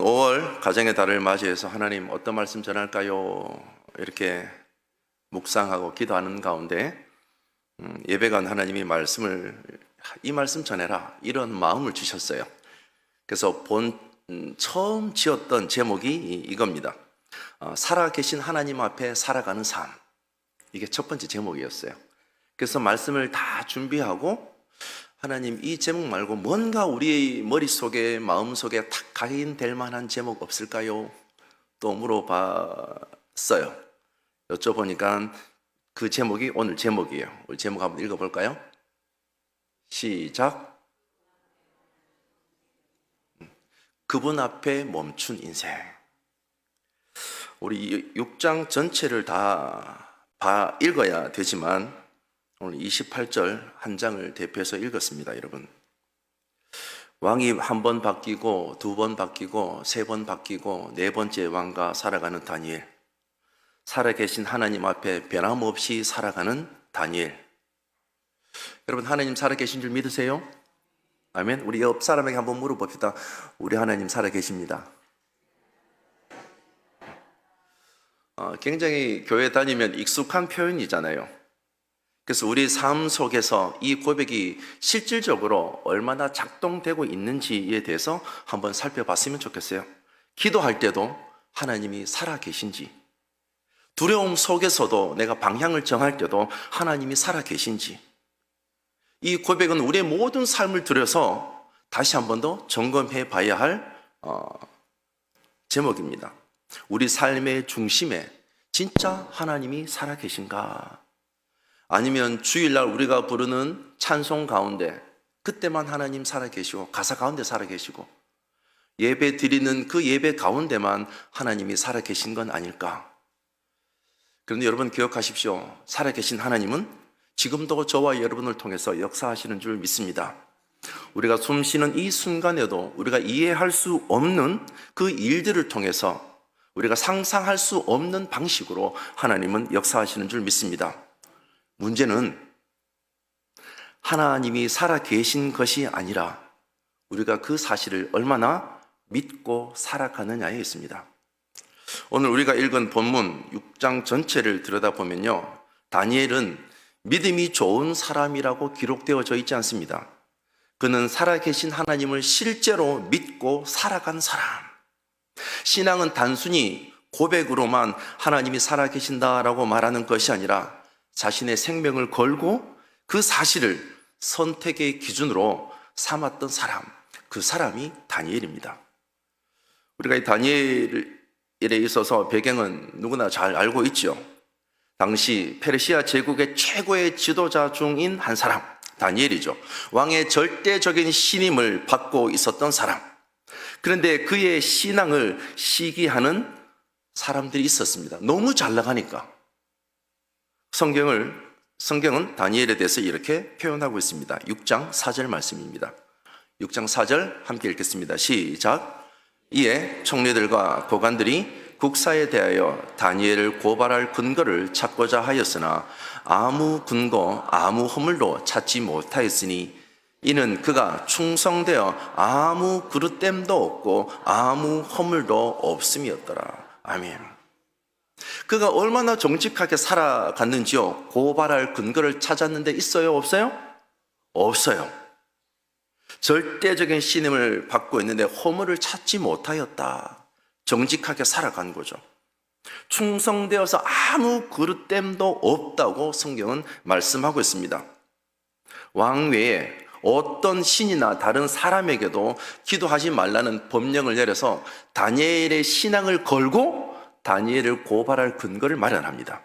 5월 가정의 달을 맞이해서 하나님 어떤 말씀 전할까요? 이렇게 묵상하고 기도하는 가운데 예배관 하나님이 이 말씀 전해라 이런 마음을 주셨어요. 그래서 처음 지었던 제목이 이겁니다. 살아계신 하나님 앞에 살아가는 삶. 이게 첫 번째 제목이었어요. 그래서 말씀을 다 준비하고 하나님 이 제목 말고 뭔가 우리 머릿속에 마음속에 탁 각인될 만한 제목 없을까요? 또 물어봤어요. 여쭤보니까 그 제목이 오늘 제목이에요. 우리 제목 한번 읽어볼까요? 시작. 그분 앞에 멈춘 인생. 우리 6장 전체를 다 읽어야 되지만 오늘 28절 한 장을 대표해서 읽었습니다, 여러분. 왕이 한 번 바뀌고, 두 번 바뀌고, 세 번 바뀌고, 네 번째 왕과 살아가는 다니엘. 살아계신 하나님 앞에 변함없이 살아가는 다니엘. 여러분, 하나님 살아계신 줄 믿으세요? 아멘. 우리 옆 사람에게 한번 물어봅시다. 우리 하나님 살아계십니다. 굉장히 교회 다니면 익숙한 표현이잖아요. 그래서 우리 삶 속에서 이 고백이 실질적으로 얼마나 작동되고 있는지에 대해서 한번 살펴봤으면 좋겠어요. 기도할 때도 하나님이 살아계신지, 두려움 속에서도 내가 방향을 정할 때도 하나님이 살아계신지, 이 고백은 우리의 모든 삶을 들여서 다시 한 번 더 점검해 봐야 할 제목입니다. 우리 삶의 중심에 진짜 하나님이 살아계신가? 아니면 주일날 우리가 부르는 찬송 가운데 그때만 하나님 살아계시고 가사 가운데 살아계시고 예배 드리는 그 예배 가운데만 하나님이 살아계신 건 아닐까? 그런데 여러분 기억하십시오. 살아계신 하나님은 지금도 저와 여러분을 통해서 역사하시는 줄 믿습니다. 우리가 숨쉬는 이 순간에도 우리가 이해할 수 없는 그 일들을 통해서 우리가 상상할 수 없는 방식으로 하나님은 역사하시는 줄 믿습니다. 문제는 하나님이 살아계신 것이 아니라 우리가 그 사실을 얼마나 믿고 살아가느냐에 있습니다. 오늘 우리가 읽은 본문 6장 전체를 들여다보면요, 다니엘은 믿음이 좋은 사람이라고 기록되어져 있지 않습니다. 그는 살아계신 하나님을 실제로 믿고 살아간 사람. 신앙은 단순히 고백으로만 하나님이 살아계신다라고 말하는 것이 아니라 자신의 생명을 걸고 그 사실을 선택의 기준으로 삼았던 사람, 그 사람이 다니엘입니다. 우리가 이 다니엘에 있어서 배경은 누구나 잘 알고 있죠. 당시 페르시아 제국의 최고의 지도자 중인 한 사람, 다니엘이죠. 왕의 절대적인 신임을 받고 있었던 사람. 그런데 그의 신앙을 시기하는 사람들이 있었습니다. 너무 잘 나가니까. 성경은 다니엘에 대해서 이렇게 표현하고 있습니다. 6장 4절 말씀입니다. 6장 4절 함께 읽겠습니다. 시작. 이에 총리들과 고관들이 국사에 대하여 다니엘을 고발할 근거를 찾고자 하였으나 아무 근거, 아무 허물도 찾지 못하였으니 이는 그가 충성되어 아무 그릇됨도 없고 아무 허물도 없음이었더라. 아멘. 그가 얼마나 정직하게 살아갔는지요, 고발할 근거를 찾았는데 있어요? 없어요? 없어요. 절대적인 신임을 받고 있는데 허물을 찾지 못하였다. 정직하게 살아간 거죠. 충성되어서 아무 그릇됨도 없다고 성경은 말씀하고 있습니다. 왕 외에 어떤 신이나 다른 사람에게도 기도하지 말라는 법령을 내려서 다니엘의 신앙을 걸고 다니엘을 고발할 근거를 마련합니다.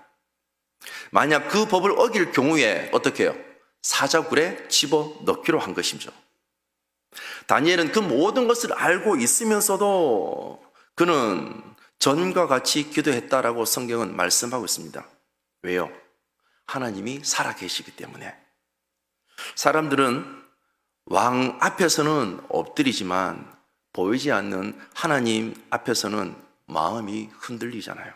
만약 그 법을 어길 경우에 어떻게 해요? 사자굴에 집어넣기로 한 것이죠. 다니엘은 그 모든 것을 알고 있으면서도 그는 전과 같이 기도했다라고 성경은 말씀하고 있습니다. 왜요? 하나님이 살아계시기 때문에. 사람들은 왕 앞에서는 엎드리지만 보이지 않는 하나님 앞에서는 마음이 흔들리잖아요.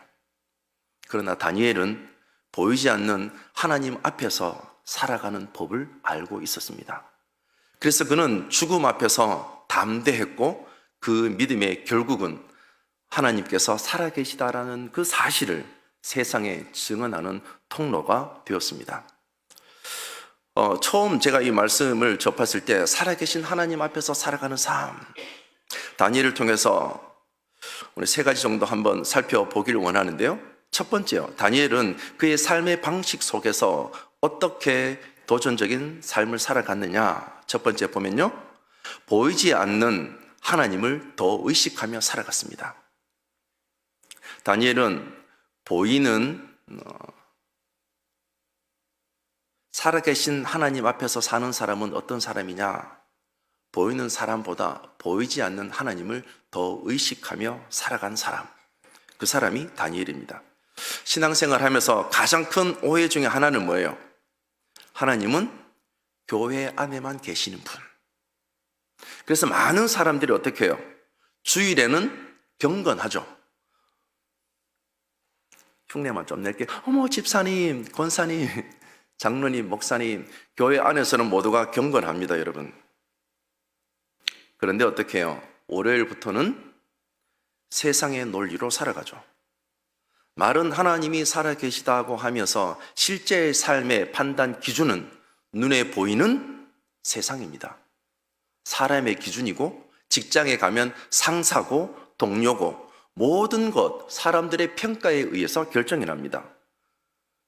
그러나 다니엘은 보이지 않는 하나님 앞에서 살아가는 법을 알고 있었습니다. 그래서 그는 죽음 앞에서 담대했고 그 믿음의 결국은 하나님께서 살아계시다라는 그 사실을 세상에 증언하는 통로가 되었습니다. 처음 제가 이 말씀을 접했을 때 살아계신 하나님 앞에서 살아가는 삶, 다니엘을 통해서 우리 세 가지 정도 한번 살펴보기를 원하는데요. 첫 번째요, 다니엘은 그의 삶의 방식 속에서 어떻게 도전적인 삶을 살아갔느냐. 첫 번째 보면요, 보이지 않는 하나님을 더 의식하며 살아갔습니다. 다니엘은 보이는 살아계신 하나님 앞에서 사는 사람은 어떤 사람이냐? 보이는 사람보다 보이지 않는 하나님을 더 의식하며 살아간 사람, 그 사람이 다니엘입니다. 신앙생활 하면서 가장 큰 오해 중에 하나는 뭐예요? 하나님은 교회 안에만 계시는 분. 그래서 많은 사람들이 어떻게 해요? 주일에는 경건하죠. 흉내만 좀 낼게. 어머, 집사님, 권사님, 장로님, 목사님, 교회 안에서는 모두가 경건합니다, 여러분. 그런데 어떻게 해요? 월요일부터는 세상의 논리로 살아가죠. 말은 하나님이 살아계시다고 하면서 실제의 삶의 판단 기준은 눈에 보이는 세상입니다. 사람의 기준이고, 직장에 가면 상사고 동료고 모든 것 사람들의 평가에 의해서 결정이 납니다.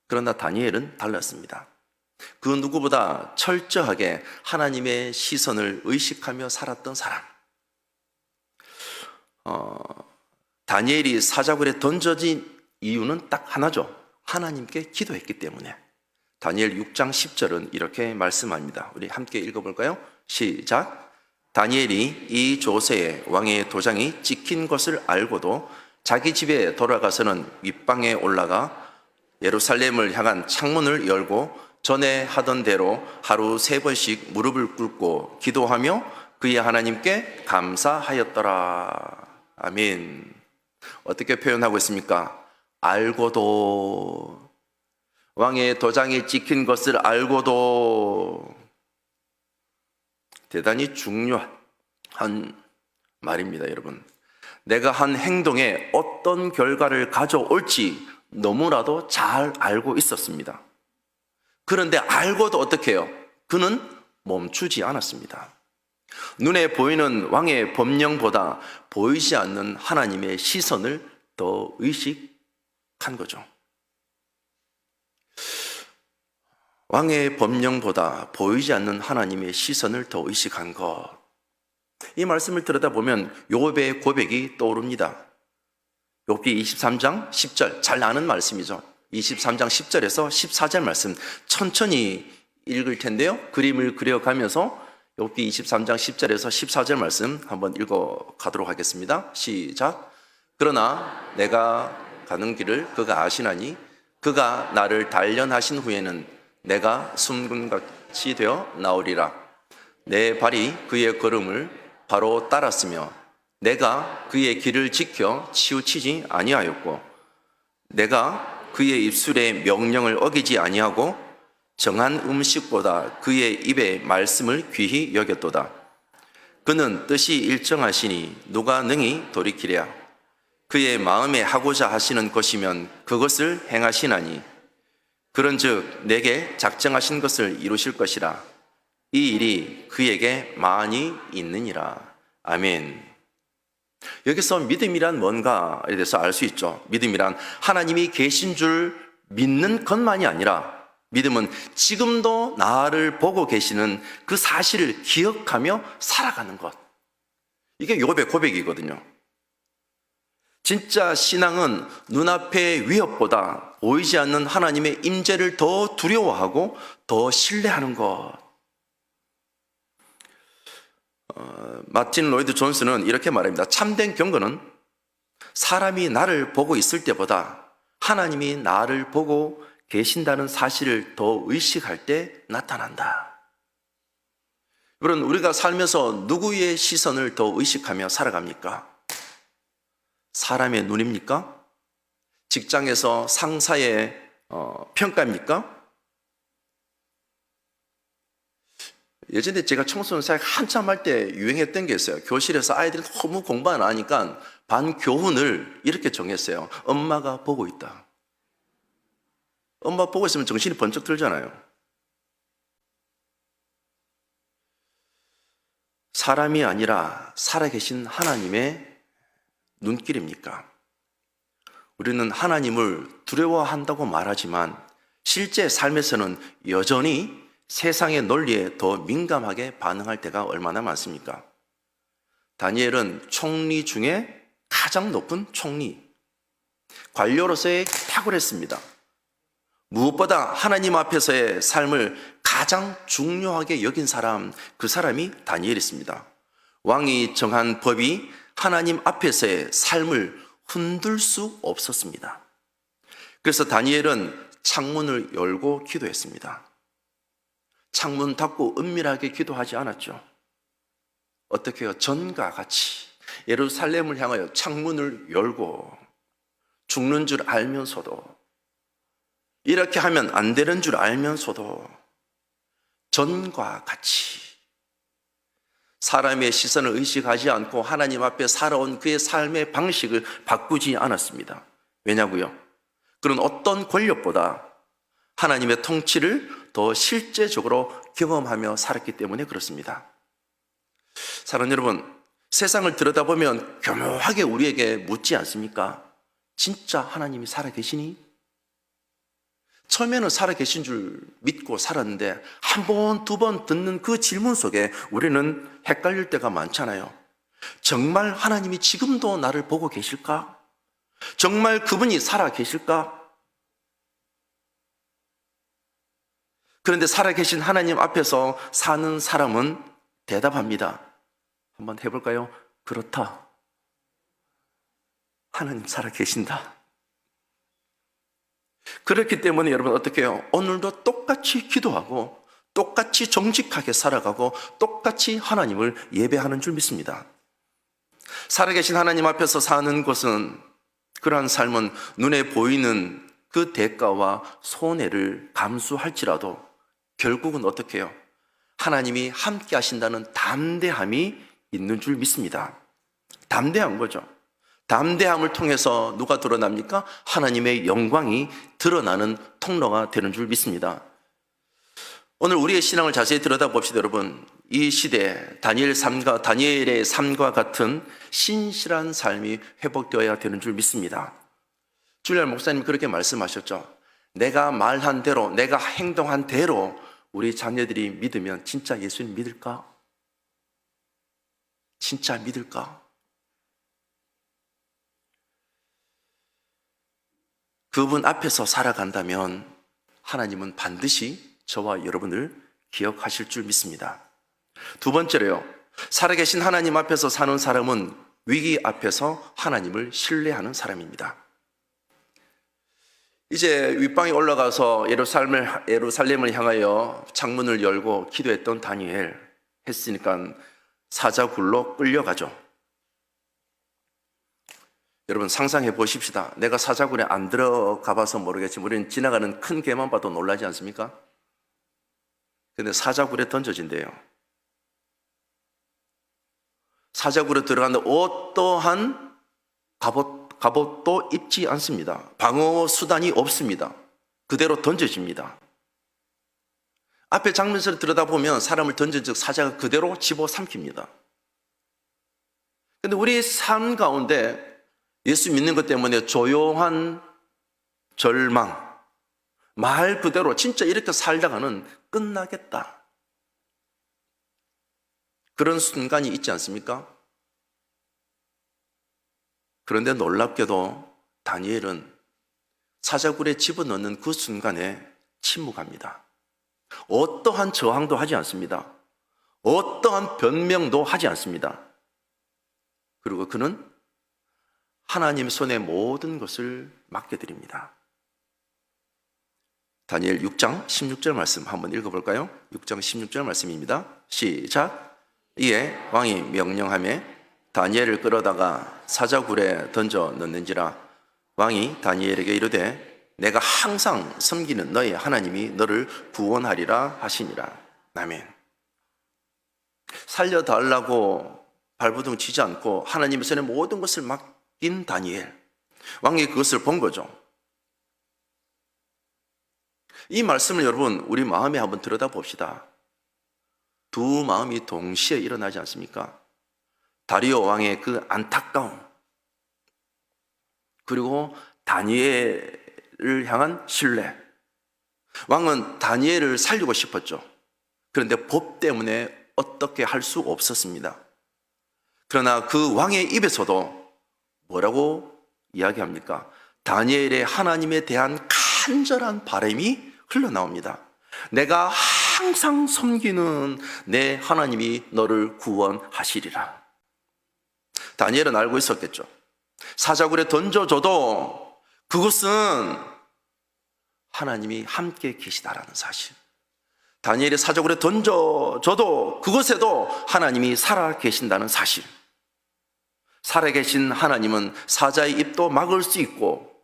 그러나 다니엘은 달랐습니다. 그 누구보다 철저하게 하나님의 시선을 의식하며 살았던 사람. 다니엘이 사자굴에 던져진 이유는 딱 하나죠. 하나님께 기도했기 때문에. 다니엘 6장 10절은 이렇게 말씀합니다. 우리 함께 읽어볼까요? 시작. 다니엘이 이 조세에 왕의 도장이 찍힌 것을 알고도 자기 집에 돌아가서는 윗방에 올라가 예루살렘을 향한 창문을 열고 전에 하던 대로 하루 3번씩 무릎을 꿇고 기도하며 그의 하나님께 감사하였더라. 아멘. 어떻게 표현하고 있습니까? 알고도, 왕의 도장이 찍힌 것을 알고도. 대단히 중요한 말입니다, 여러분. 내가 한 행동에 어떤 결과를 가져올지 너무나도 잘 알고 있었습니다. 그런데 알고도 어떻게 해요? 그는 멈추지 않았습니다. 눈에 보이는 왕의 법령보다 보이지 않는 하나님의 시선을 더 의식한 거죠. 왕의 법령보다 보이지 않는 하나님의 시선을 더 의식한 것. 이 말씀을 들여다보면 욥의 고백이 떠오릅니다. 욥기 23장 10절, 잘 아는 말씀이죠. 23장 10절에서 14절 말씀 천천히 읽을 텐데요, 그림을 그려가면서 욥기 23장 10절에서 14절 말씀 한번 읽어가도록 하겠습니다. 시작. 그러나 내가 가는 길을 그가 아시나니 그가 나를 단련하신 후에는 내가 숨군같이 되어 나오리라. 내 발이 그의 걸음을 바로 따랐으며 내가 그의 길을 지켜 치우치지 아니하였고 내가 그의 입술의 명령을 어기지 아니하고 정한 음식보다 그의 입의 말씀을 귀히 여겼도다. 그는 뜻이 일정하시니 누가 능히 돌이키랴. 그의 마음에 하고자 하시는 것이면 그것을 행하시나니 그런즉 내게 작정하신 것을 이루실 것이라. 이 일이 그에게 많이 있느니라. 아멘. 여기서 믿음이란 뭔가에 대해서 알 수 있죠. 믿음이란 하나님이 계신 줄 믿는 것만이 아니라 믿음은 지금도 나를 보고 계시는 그 사실을 기억하며 살아가는 것. 이게 욥의 고백이거든요. 진짜 신앙은 눈앞의 위협보다 보이지 않는 하나님의 임재를 더 두려워하고 더 신뢰하는 것. 마틴 로이드 존스는 이렇게 말합니다. 참된 경건은 사람이 나를 보고 있을 때보다 하나님이 나를 보고 계신다는 사실을 더 의식할 때 나타난다. 여러분, 우리가 살면서 누구의 시선을 더 의식하며 살아갑니까? 사람의 눈입니까? 직장에서 상사의 평가입니까? 예전에 제가 청소년 사역 한참 할 때 유행했던 게 있어요. 교실에서 아이들이 너무 공부 안 하니까 반 교훈을 이렇게 정했어요. 엄마가 보고 있다. 엄마 보고 있으면 정신이 번쩍 들잖아요. 사람이 아니라 살아계신 하나님의 눈길입니까? 우리는 하나님을 두려워한다고 말하지만 실제 삶에서는 여전히 세상의 논리에 더 민감하게 반응할 때가 얼마나 많습니까? 다니엘은 총리 중에 가장 높은 총리, 관료로서의 탁월했습니다. 무엇보다 하나님 앞에서의 삶을 가장 중요하게 여긴 사람, 그 사람이 다니엘이었습니다. 왕이 정한 법이 하나님 앞에서의 삶을 흔들 수 없었습니다. 그래서 다니엘은 창문을 열고 기도했습니다. 창문 닫고 은밀하게 기도하지 않았죠. 어떻게 해요? 전과 같이 예루살렘을 향하여 창문을 열고 죽는 줄 알면서도, 이렇게 하면 안 되는 줄 알면서도 전과 같이 사람의 시선을 의식하지 않고 하나님 앞에 살아온 그의 삶의 방식을 바꾸지 않았습니다. 왜냐고요? 그런 어떤 권력보다 하나님의 통치를 더 실제적으로 경험하며 살았기 때문에 그렇습니다. 사랑하는 여러분, 세상을 들여다보면 교묘하게 우리에게 묻지 않습니까? 진짜 하나님이 살아계시니? 처음에는 살아계신 줄 믿고 살았는데 한 번, 두 번 듣는 그 질문 속에 우리는 헷갈릴 때가 많잖아요. 정말 하나님이 지금도 나를 보고 계실까? 정말 그분이 살아계실까? 그런데 살아계신 하나님 앞에서 사는 사람은 대답합니다. 한번 해볼까요? 그렇다. 하나님 살아계신다. 그렇기 때문에 여러분 어떻게 해요? 오늘도 똑같이 기도하고 똑같이 정직하게 살아가고 똑같이 하나님을 예배하는 줄 믿습니다. 살아계신 하나님 앞에서 사는 것은, 그러한 삶은 눈에 보이는 그 대가와 손해를 감수할지라도 결국은 어떻게 해요? 하나님이 함께 하신다는 담대함이 있는 줄 믿습니다. 담대한 거죠. 담대함을 통해서 누가 드러납니까? 하나님의 영광이 드러나는 통로가 되는 줄 믿습니다. 오늘 우리의 신앙을 자세히 들여다봅시다. 여러분, 이 시대에 다니엘의 삶과 같은 신실한 삶이 회복되어야 되는 줄 믿습니다. 주일날 목사님 그렇게 말씀하셨죠. 내가 말한 대로, 내가 행동한 대로 우리 자녀들이 믿으면 진짜 예수님 믿을까? 진짜 믿을까? 그분 앞에서 살아간다면 하나님은 반드시 저와 여러분을 기억하실 줄 믿습니다. 두 번째로요, 살아계신 하나님 앞에서 사는 사람은 위기 앞에서 하나님을 신뢰하는 사람입니다. 이제 윗방에 올라가서 예루살렘을 향하여 창문을 열고 기도했던 다니엘 했으니까 사자굴로 끌려가죠. 여러분 상상해 보십시다. 내가 사자굴에 안 들어가 봐서 모르겠지만 우리는 지나가는 큰 개만 봐도 놀라지 않습니까? 근데 사자굴에 던져진대요. 사자굴에 들어가는데 어떠한 갑옷도 입지 않습니다. 방어 수단이 없습니다. 그대로 던져집니다. 앞에 장면을 들여다보면 사람을 던진 즉 사자가 그대로 집어삼킵니다. 그런데 우리 삶 가운데 예수 믿는 것 때문에 조용한 절망, 말 그대로 진짜 이렇게 살다가는 끝나겠다, 그런 순간이 있지 않습니까? 그런데 놀랍게도 다니엘은 사자굴에 집어넣는 그 순간에 침묵합니다. 어떠한 저항도 하지 않습니다. 어떠한 변명도 하지 않습니다. 그리고 그는 하나님 손에 모든 것을 맡겨드립니다. 다니엘 6장 16절 말씀 한번 읽어볼까요? 6장 16절 말씀입니다. 시작. 이에 왕이 명령하며 다니엘을 끌어다가 사자굴에 던져 넣는지라. 왕이 다니엘에게 이르되 내가 항상 섬기는 너의 하나님이 너를 구원하리라 하시니라. 아멘. 살려달라고 발버둥 치지 않고 하나님의 손에 모든 것을 맡긴 다니엘. 왕이 그것을 본 거죠. 이 말씀을 여러분 우리 마음에 한번 들여다봅시다. 두 마음이 동시에 일어나지 않습니까? 다리오 왕의 그 안타까움, 그리고 다니엘을 향한 신뢰. 왕은 다니엘을 살리고 싶었죠. 그런데 법 때문에 어떻게 할 수 없었습니다. 그러나 그 왕의 입에서도 뭐라고 이야기합니까? 다니엘의 하나님에 대한 간절한 바람이 흘러나옵니다. 내가 항상 섬기는 내 하나님이 너를 구원하시리라. 다니엘은 알고 있었겠죠. 사자굴에 던져줘도 그것은 하나님이 함께 계시다라는 사실. 다니엘이 사자굴에 던져줘도 그곳에도 하나님이 살아 계신다는 사실. 살아계신 하나님은 사자의 입도 막을 수 있고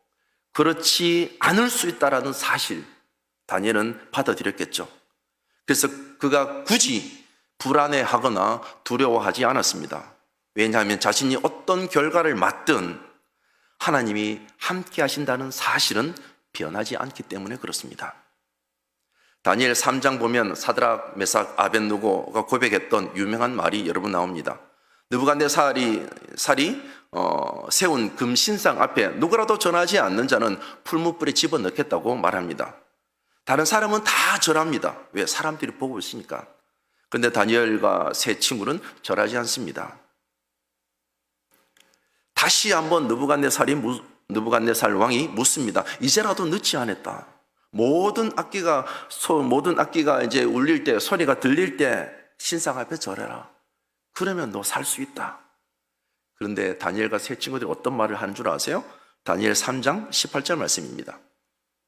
그렇지 않을 수 있다라는 사실, 다니엘은 받아들였겠죠. 그래서 그가 굳이 불안해하거나 두려워하지 않았습니다. 왜냐하면 자신이 어떤 결과를 맞든 하나님이 함께 하신다는 사실은 변하지 않기 때문에 그렇습니다. 다니엘 3장 보면 사드락, 메삭, 아벳느고가 고백했던 유명한 말이 여러분 나옵니다. 느부갓네살이 세운 금신상 앞에 누구라도 절하지 않는 자는 풀무불에 집어넣겠다고 말합니다. 다른 사람은 다 절합니다. 왜? 사람들이 보고 있으니까. 그런데 다니엘과 세 친구는 절하지 않습니다. 다시 한번 느부갓네살 왕이 묻습니다. 이제라도 늦지 않았다. 모든 악기가 이제 울릴 때, 소리가 들릴 때 신상 앞에 절해라. 그러면 너 살 수 있다. 그런데 다니엘과 세 친구들이 어떤 말을 하는 줄 아세요? 다니엘 3장 18절 말씀입니다.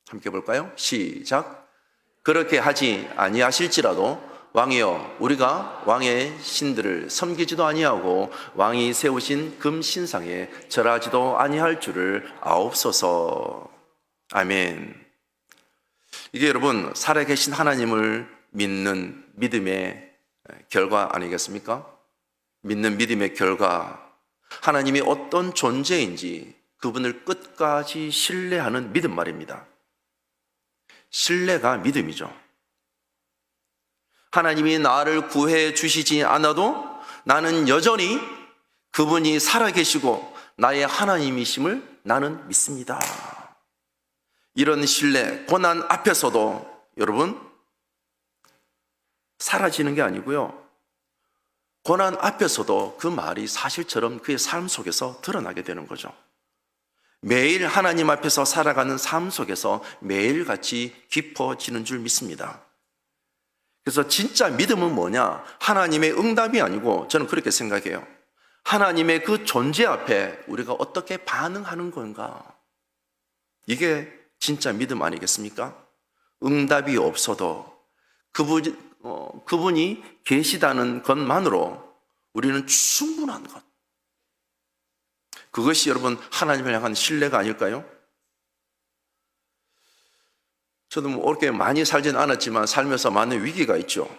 함께 볼까요? 시작. 그렇게 하지 아니하실지라도 왕이여, 우리가 왕의 신들을 섬기지도 아니하고 왕이 세우신 금신상에 절하지도 아니할 줄을 아옵소서. 아멘. 이게 여러분 살아계신 하나님을 믿는 믿음의 결과 아니겠습니까? 믿는 믿음의 결과, 하나님이 어떤 존재인지 그분을 끝까지 신뢰하는 믿음 말입니다. 신뢰가 믿음이죠. 하나님이 나를 구해 주시지 않아도 나는 여전히 그분이 살아계시고 나의 하나님이심을 나는 믿습니다. 이런 신뢰, 고난 앞에서도 여러분 사라지는 게 아니고요, 고난 앞에서도 그 말이 사실처럼 그의 삶 속에서 드러나게 되는 거죠. 매일 하나님 앞에서 살아가는 삶 속에서 매일같이 깊어지는 줄 믿습니다. 그래서 진짜 믿음은 뭐냐? 하나님의 응답이 아니고, 저는 그렇게 생각해요. 하나님의 그 존재 앞에 우리가 어떻게 반응하는 건가? 이게 진짜 믿음 아니겠습니까? 응답이 없어도 그분이 계시다는 것만으로 우리는 충분한 것. 그것이 여러분 하나님을 향한 신뢰가 아닐까요? 저도 뭐 그렇게 많이 살진 않았지만 살면서 많은 위기가 있죠.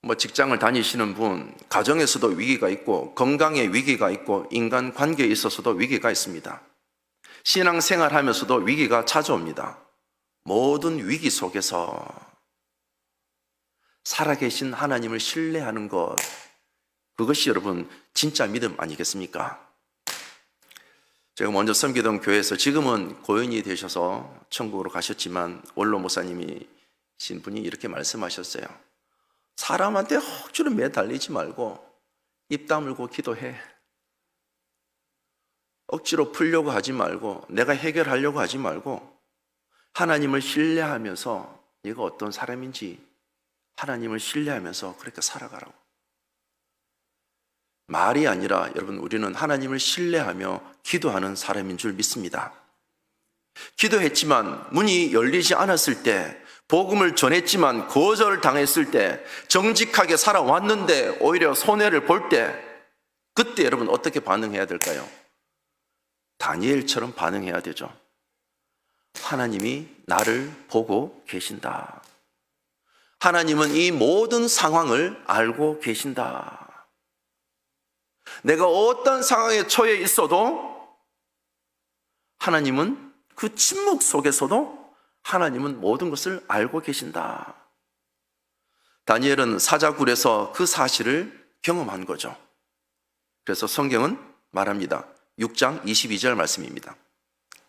뭐 직장을 다니시는 분, 가정에서도 위기가 있고, 건강에 위기가 있고, 인간 관계에 있어서도 위기가 있습니다. 신앙생활 하면서도 위기가 찾아옵니다. 모든 위기 속에서 살아계신 하나님을 신뢰하는 것, 그것이 여러분 진짜 믿음 아니겠습니까? 제가 먼저 섬기던 교회에서, 지금은 고인이 되셔서 천국으로 가셨지만 원로 목사님이신 분이 이렇게 말씀하셨어요. 사람한테 억지로 매달리지 말고 입 다물고 기도해. 억지로 풀려고 하지 말고, 내가 해결하려고 하지 말고, 하나님을 신뢰하면서 네가 어떤 사람인지 하나님을 신뢰하면서 그렇게 살아가라고. 말이 아니라 여러분, 우리는 하나님을 신뢰하며 기도하는 사람인 줄 믿습니다. 기도했지만 문이 열리지 않았을 때, 복음을 전했지만 거절을 당했을 때, 정직하게 살아왔는데 오히려 손해를 볼 때, 그때 여러분 어떻게 반응해야 될까요? 다니엘처럼 반응해야 되죠. 하나님이 나를 보고 계신다. 하나님은 이 모든 상황을 알고 계신다. 내가 어떤 상황에 처해 있어도 하나님은 그 침묵 속에서도 하나님은 모든 것을 알고 계신다. 다니엘은 사자굴에서 그 사실을 경험한 거죠. 그래서 성경은 말합니다. 6장 22절 말씀입니다.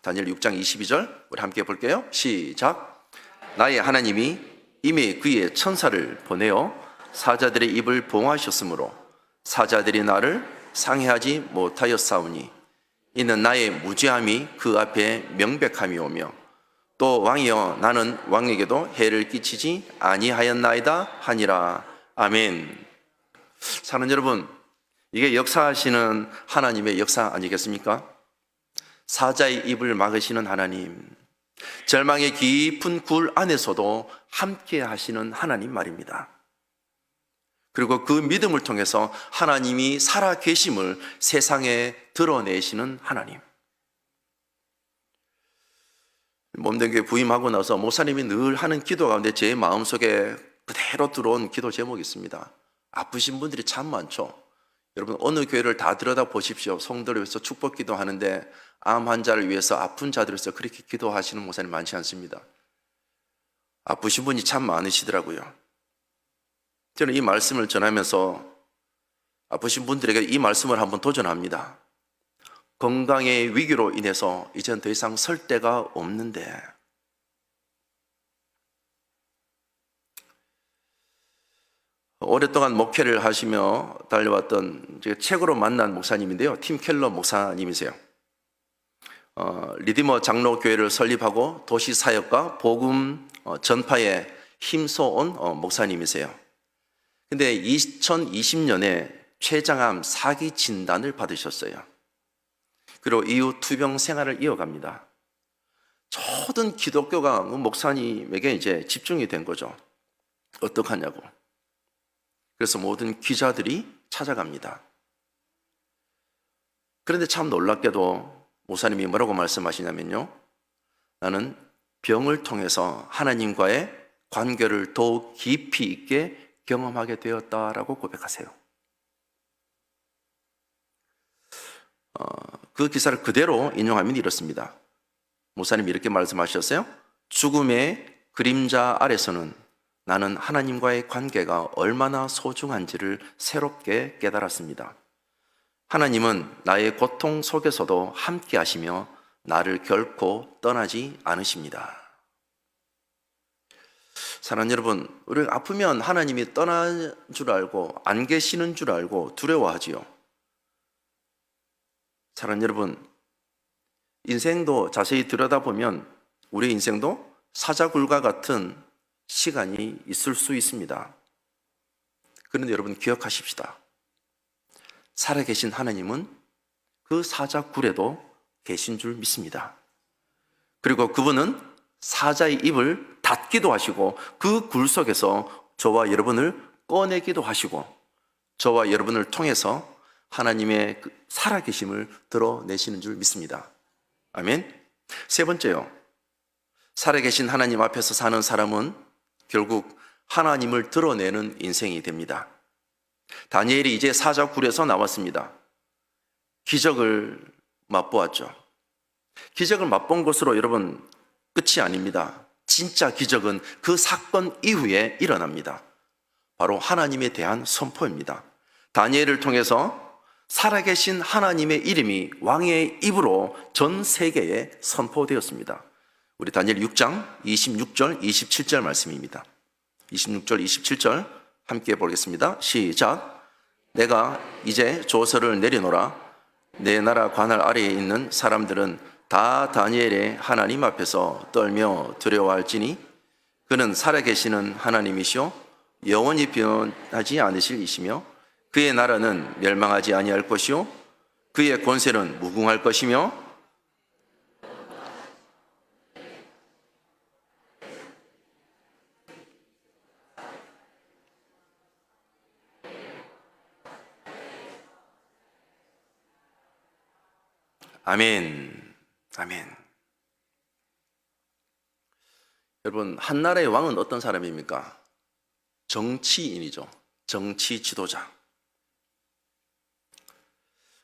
다니엘 6장 22절 우리 함께 볼게요. 시작. 나의 하나님이 이미 그의 천사를 보내어 사자들의 입을 봉하셨으므로 사자들이 나를 상해하지 못하였사오니 이는 나의 무죄함이 그 앞에 명백함이 오며 또 왕이여 나는 왕에게도 해를 끼치지 아니하였나이다 하니라. 아멘. 사랑하는 여러분, 이게 역사하시는 하나님의 역사 아니겠습니까? 사자의 입을 막으시는 하나님, 절망의 깊은 굴 안에서도 함께 하시는 하나님 말입니다. 그리고 그 믿음을 통해서 하나님이 살아 계심을 세상에 드러내시는 하나님. 몸된교회 부임하고 나서 목사님이 늘 하는 기도 가운데 제 마음속에 그대로 들어온 기도 제목이 있습니다. 아프신 분들이 참 많죠. 여러분 어느 교회를 다 들여다보십시오. 성도를 위해서 축복 기도하는데 암 환자를 위해서 아픈 자들을 위해서 그렇게 기도하시는 목사님 많지 않습니다. 아프신 분이 참 많으시더라고요. 저는 이 말씀을 전하면서 아프신 분들에게 이 말씀을 한번 도전합니다. 건강의 위기로 인해서 이제는 더 이상 설 데가 없는데 오랫동안 목회를 하시며 달려왔던 제가 책으로 만난 목사님인데요. 팀 켈러 목사님이세요. 리디머 장로교회를 설립하고 도시사역과 복음 전파에 힘써온 목사님이세요. 근데 2020년에 췌장암 4기 진단을 받으셨어요. 그리고 이후 투병 생활을 이어갑니다. 모든 기독교가 목사님에게 이제 집중이 된 거죠. 어떡하냐고. 그래서 모든 기자들이 찾아갑니다. 그런데 참 놀랍게도 목사님이 뭐라고 말씀하시냐면요. 나는 병을 통해서 하나님과의 관계를 더욱 깊이 있게 경험하게 되었다라고 고백하세요. 그 기사를 그대로 인용하면 이렇습니다. 목사님이 이렇게 말씀하셨어요. 죽음의 그림자 아래서는 나는 하나님과의 관계가 얼마나 소중한지를 새롭게 깨달았습니다. 하나님은 나의 고통 속에서도 함께 하시며 나를 결코 떠나지 않으십니다. 사랑하는 여러분, 우리가 아프면 하나님이 떠난 줄 알고 안 계시는 줄 알고 두려워하지요. 사랑하는 여러분, 인생도 자세히 들여다보면 우리 인생도 사자굴과 같은 시간이 있을 수 있습니다. 그런데 여러분 기억하십시다. 살아계신 하나님은 그 사자굴에도 계신 줄 믿습니다. 그리고 그분은 사자의 입을 닫기도 하시고 그 굴 속에서 저와 여러분을 꺼내기도 하시고 저와 여러분을 통해서 하나님의 그 살아계심을 드러내시는 줄 믿습니다. 아멘. 세 번째요. 살아계신 하나님 앞에서 사는 사람은 결국 하나님을 드러내는 인생이 됩니다. 다니엘이 이제 사자굴에서 나왔습니다. 기적을 맛보았죠. 기적을 맛본 것으로 여러분 끝이 아닙니다. 진짜 기적은 그 사건 이후에 일어납니다. 바로 하나님에 대한 선포입니다. 다니엘을 통해서 살아계신 하나님의 이름이 왕의 입으로 전 세계에 선포되었습니다. 우리 다니엘 6장 26절 27절 말씀입니다. 26절 27절 함께 보겠습니다. 시작. 내가 이제 조서를 내려놓으라. 내 나라 관할 아래에 있는 사람들은 다 다니엘의 하나님 앞에서 떨며 두려워할지니 그는 살아계시는 하나님이시오 영원히 변하지 않으실 이시며 그의 나라는 멸망하지 아니할 것이요 그의 권세는 무궁할 것이며 아멘. 아멘. 여러분, 한 나라의 왕은 어떤 사람입니까? 정치인이죠. 정치 지도자.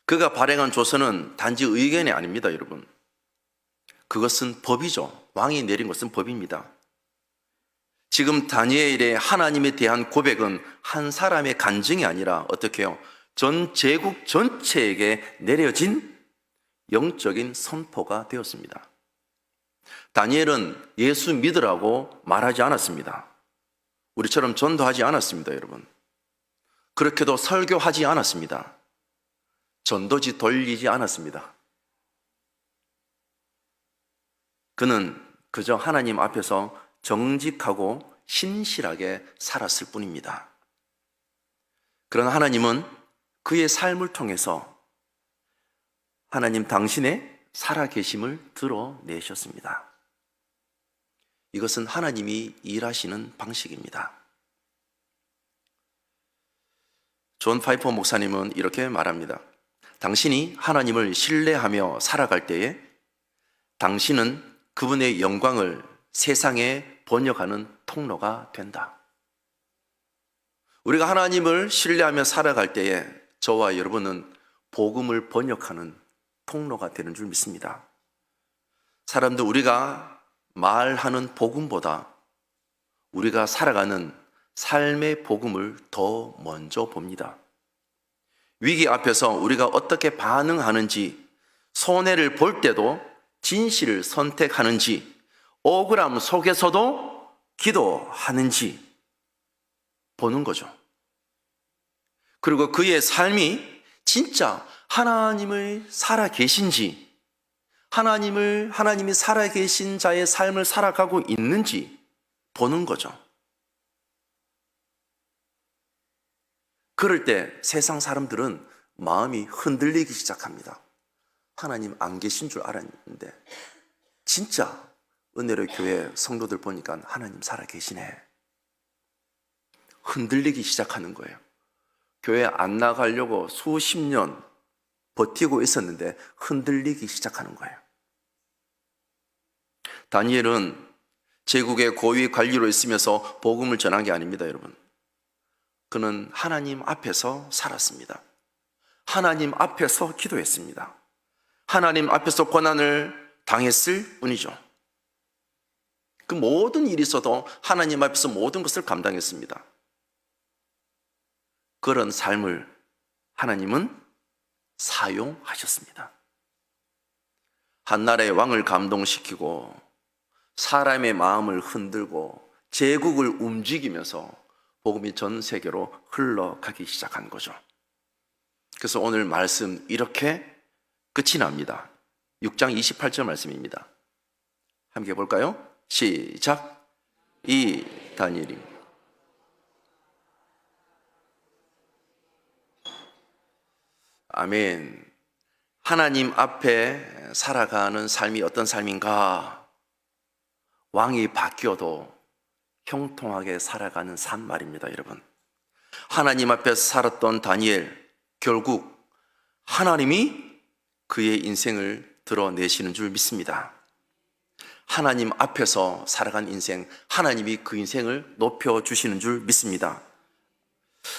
그가 발행한 조서는 단지 의견이 아닙니다, 여러분. 그것은 법이죠. 왕이 내린 것은 법입니다. 지금 다니엘의 하나님에 대한 고백은 한 사람의 간증이 아니라 어떻게 해요? 전 제국 전체에게 내려진 영적인 선포가 되었습니다. 다니엘은 예수 믿으라고 말하지 않았습니다. 우리처럼 전도하지 않았습니다, 여러분. 그렇게도 설교하지 않았습니다. 전도지 돌리지 않았습니다. 그는 그저 하나님 앞에서 정직하고 신실하게 살았을 뿐입니다. 그러나 하나님은 그의 삶을 통해서 하나님 당신의 살아계심을 드러내셨습니다. 이것은 하나님이 일하시는 방식입니다. 존 파이퍼 목사님은 이렇게 말합니다. 당신이 하나님을 신뢰하며 살아갈 때에 당신은 그분의 영광을 세상에 번역하는 통로가 된다. 우리가 하나님을 신뢰하며 살아갈 때에 저와 여러분은 복음을 번역하는 통로가 되는 줄 믿습니다. 사람들 우리가 말하는 복음보다 우리가 살아가는 삶의 복음을 더 먼저 봅니다. 위기 앞에서 우리가 어떻게 반응하는지, 손해를 볼 때도 진실을 선택하는지, 억울함 속에서도 기도하는지 보는 거죠. 그리고 그의 삶이 진짜 하나님을 살아 계신지, 하나님이 살아 계신 자의 삶을 살아가고 있는지 보는 거죠. 그럴 때 세상 사람들은 마음이 흔들리기 시작합니다. 하나님 안 계신 줄 알았는데 진짜 은혜로운 교회 성도들 보니까 하나님 살아 계시네. 흔들리기 시작하는 거예요. 교회 안 나가려고 수십 년 버티고 있었는데 흔들리기 시작하는 거예요. 다니엘은 제국의 고위 관리로 있으면서 복음을 전한 게 아닙니다, 여러분. 그는 하나님 앞에서 살았습니다. 하나님 앞에서 기도했습니다. 하나님 앞에서 고난을 당했을 뿐이죠. 그 모든 일이 있어도 하나님 앞에서 모든 것을 감당했습니다. 그런 삶을 하나님은 사용하셨습니다. 한 나라의 왕을 감동시키고 사람의 마음을 흔들고 제국을 움직이면서 복음이 전 세계로 흘러가기 시작한 거죠. 그래서 오늘 말씀 이렇게 끝이 납니다. 6장 28절 말씀입니다. 함께 볼까요? 시작. 이 다니엘이 아멘. 하나님 앞에 살아가는 삶이 어떤 삶인가? 왕이 바뀌어도 형통하게 살아가는 삶 말입니다, 여러분. 하나님 앞에서 살았던 다니엘, 결국 하나님이 그의 인생을 드러내시는 줄 믿습니다. 하나님 앞에서 살아간 인생, 하나님이 그 인생을 높여주시는 줄 믿습니다.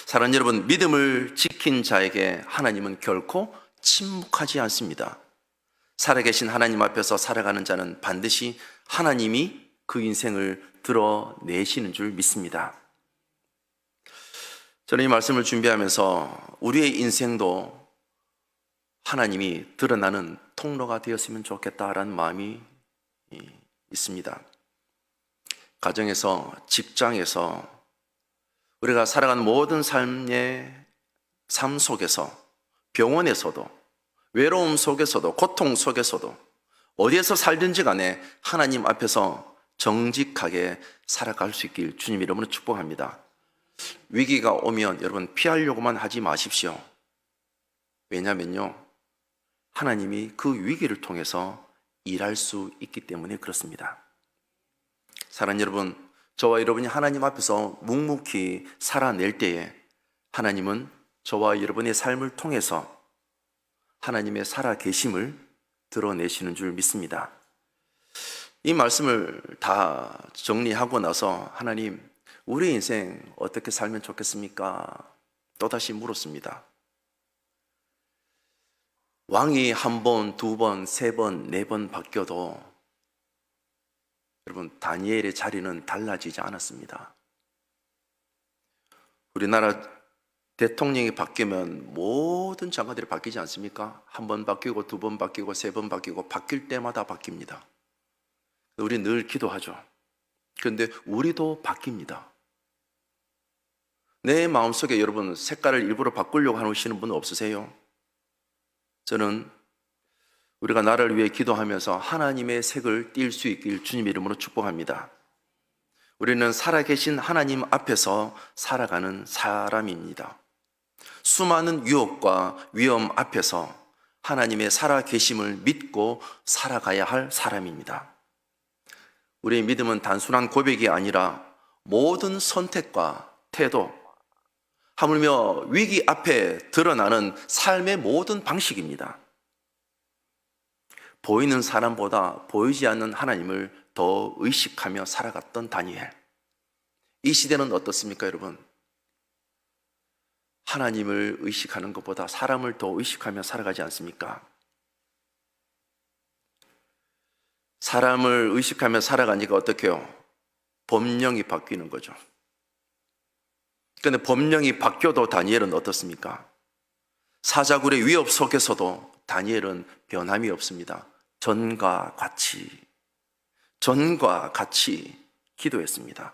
사랑하는 여러분, 믿음을 지킨 자에게 하나님은 결코 침묵하지 않습니다. 살아계신 하나님 앞에서 살아가는 자는 반드시 하나님이 그 인생을 드러내시는 줄 믿습니다. 저는 이 말씀을 준비하면서 우리의 인생도 하나님이 드러나는 통로가 되었으면 좋겠다라는 마음이 있습니다. 가정에서, 직장에서, 우리가 살아가는 모든 삶 속에서, 병원에서도, 외로움 속에서도, 고통 속에서도, 어디에서 살든지 간에 하나님 앞에서 정직하게 살아갈 수 있길 주님 이름으로 축복합니다. 위기가 오면 여러분 피하려고만 하지 마십시오. 왜냐면요, 하나님이 그 위기를 통해서 일할 수 있기 때문에 그렇습니다. 사랑하는 여러분, 저와 여러분이 하나님 앞에서 묵묵히 살아낼 때에 하나님은 저와 여러분의 삶을 통해서 하나님의 살아계심을 드러내시는 줄 믿습니다. 이 말씀을 다 정리하고 나서 하나님, 우리 인생 어떻게 살면 좋겠습니까? 또다시 물었습니다. 왕이 한 번, 두 번, 세 번, 네 번 바뀌어도 여러분, 다니엘의 자리는 달라지지 않았습니다. 우리나라 대통령이 바뀌면 모든 장관들이 바뀌지 않습니까? 한 번 바뀌고, 두 번 바뀌고, 세 번 바뀌고, 바뀔 때마다 바뀝니다. 우리 늘 기도하죠. 그런데 우리도 바뀝니다. 내 마음속에 여러분 색깔을 일부러 바꾸려고 하시는 분 없으세요? 저는 우리가 나를 위해 기도하면서 하나님의 색을 띌 수 있길 주님의 이름으로 축복합니다. 우리는 살아계신 하나님 앞에서 살아가는 사람입니다. 수많은 유혹과 위험 앞에서 하나님의 살아계심을 믿고 살아가야 할 사람입니다. 우리의 믿음은 단순한 고백이 아니라 모든 선택과 태도, 하물며 위기 앞에 드러나는 삶의 모든 방식입니다. 보이는 사람보다 보이지 않는 하나님을 더 의식하며 살아갔던 다니엘. 이 시대는 어떻습니까, 여러분? 하나님을 의식하는 것보다 사람을 더 의식하며 살아가지 않습니까? 사람을 의식하며 살아가니까 어떻게 해요? 법령이 바뀌는 거죠. 그런데 법령이 바뀌어도 다니엘은 어떻습니까? 사자굴의 위협 속에서도 다니엘은 변함이 없습니다. 전과 같이 기도했습니다.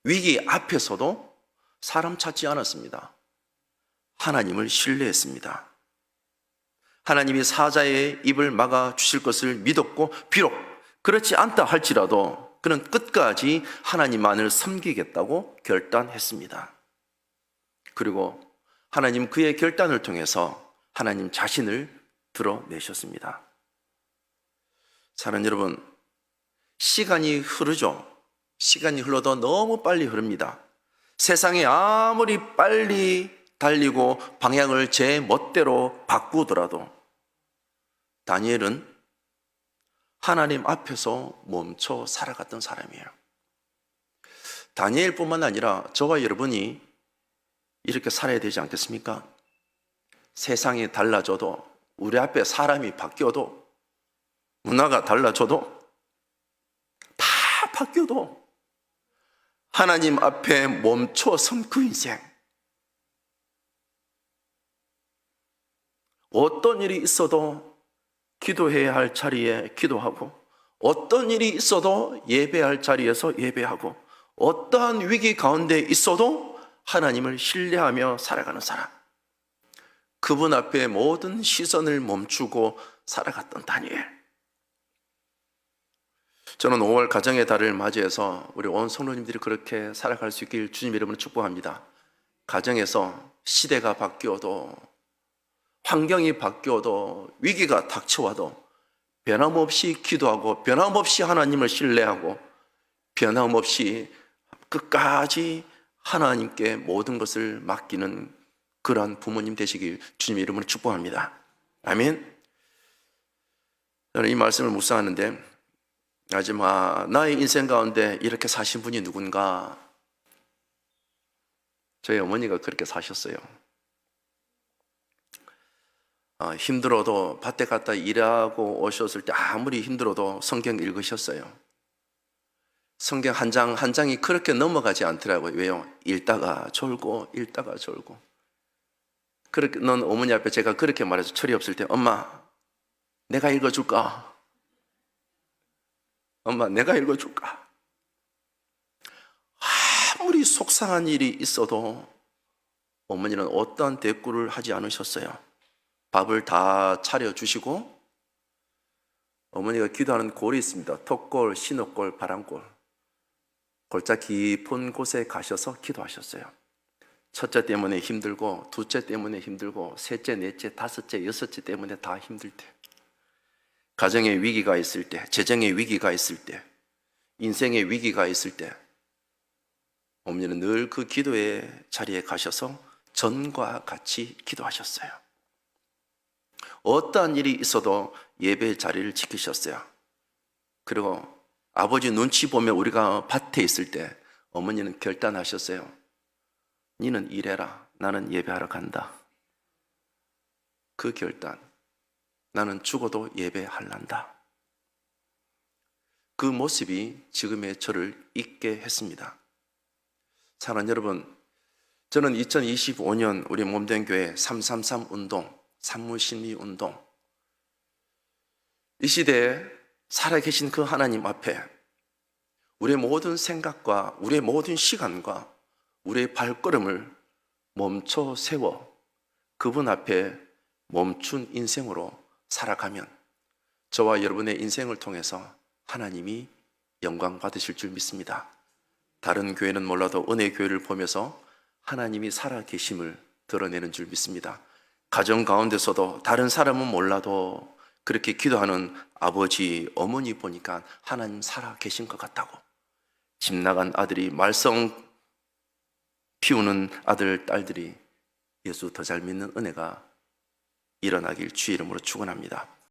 위기 앞에서도 사람 찾지 않았습니다. 하나님을 신뢰했습니다. 하나님이 사자의 입을 막아 주실 것을 믿었고, 비록 그렇지 않다 할지라도 그는 끝까지 하나님만을 섬기겠다고 결단했습니다. 그리고 하나님 그의 결단을 통해서 하나님 자신을 드러내셨습니다. 사랑하는 여러분, 시간이 흐르죠. 시간이 흘러도 너무 빨리 흐릅니다. 세상이 아무리 빨리 달리고 방향을 제 멋대로 바꾸더라도 다니엘은 하나님 앞에서 멈춰 살아갔던 사람이에요. 다니엘뿐만 아니라 저와 여러분이 이렇게 살아야 되지 않겠습니까? 세상이 달라져도, 우리 앞에 사람이 바뀌어도, 문화가 달라져도, 다 바뀌어도 하나님 앞에 멈춰선 그 인생, 어떤 일이 있어도 기도해야 할 자리에 기도하고, 어떤 일이 있어도 예배할 자리에서 예배하고, 어떠한 위기 가운데 있어도 하나님을 신뢰하며 살아가는 사람, 그분 앞에 모든 시선을 멈추고 살아갔던 다니엘. 저는 5월 가정의 달을 맞이해서 우리 온 성도님들이 그렇게 살아갈 수 있길 주님 이름으로 축복합니다. 가정에서 시대가 바뀌어도, 환경이 바뀌어도, 위기가 닥쳐와도 변함없이 기도하고, 변함없이 하나님을 신뢰하고, 변함없이 끝까지 하나님께 모든 것을 맡기는 그러한 부모님 되시길 주님의 이름으로 축복합니다. 아멘. 저는 이 말씀을 묵상하는데, 하지만 나의 인생 가운데 이렇게 사신 분이 누군가? 저희 어머니가 그렇게 사셨어요. 힘들어도 밭에 갔다 일하고 오셨을 때 아무리 힘들어도 성경 읽으셨어요. 성경 한 장 한 장이 그렇게 넘어가지 않더라고요. 왜요? 읽다가 졸고 그렇게, 넌 어머니 앞에 제가 그렇게 말해서 철이 없을 때, 엄마 내가 읽어줄까? 엄마 내가 읽어줄까? 아무리 속상한 일이 있어도 어머니는 어떠한 대꾸를 하지 않으셨어요. 밥을 다 차려주시고, 어머니가 기도하는 골이 있습니다. 턱골, 신옥골, 바람골. 골자 깊은 곳에 가셔서 기도하셨어요. 첫째 때문에 힘들고, 둘째 때문에 힘들고, 셋째, 넷째, 다섯째, 여섯째 때문에 다 힘들 때, 가정의 위기가 있을 때, 재정의 위기가 있을 때, 인생의 위기가 있을 때, 어머니는 늘 그 기도의 자리에 가셔서 전과 같이 기도하셨어요. 어떠한 일이 있어도 예배의 자리를 지키셨어요. 그리고 아버지 눈치 보면 우리가 밭에 있을 때 어머니는 결단하셨어요. 니는 일해라. 나는 예배하러 간다. 그 결단. 나는 죽어도 예배할란다. 그 모습이 지금의 저를 있게 했습니다. 사랑하는 여러분, 저는 2025년 우리 몸된 교회 333 운동, 산무심리 운동, 이 시대에 살아계신 그 하나님 앞에 우리의 모든 생각과 우리의 모든 시간과 우리의 발걸음을 멈춰 세워 그분 앞에 멈춘 인생으로 살아가면 저와 여러분의 인생을 통해서 하나님이 영광 받으실 줄 믿습니다. 다른 교회는 몰라도 은혜 교회를 보면서 하나님이 살아계심을 드러내는 줄 믿습니다. 가정 가운데서도 다른 사람은 몰라도 그렇게 기도하는 아버지, 어머니 보니까 하나님 살아계신 것 같다고. 집 나간 아들이 말썽 피우는 아들, 딸들이 예수 더 잘 믿는 은혜가 일어나길 주의 이름으로 축원합니다.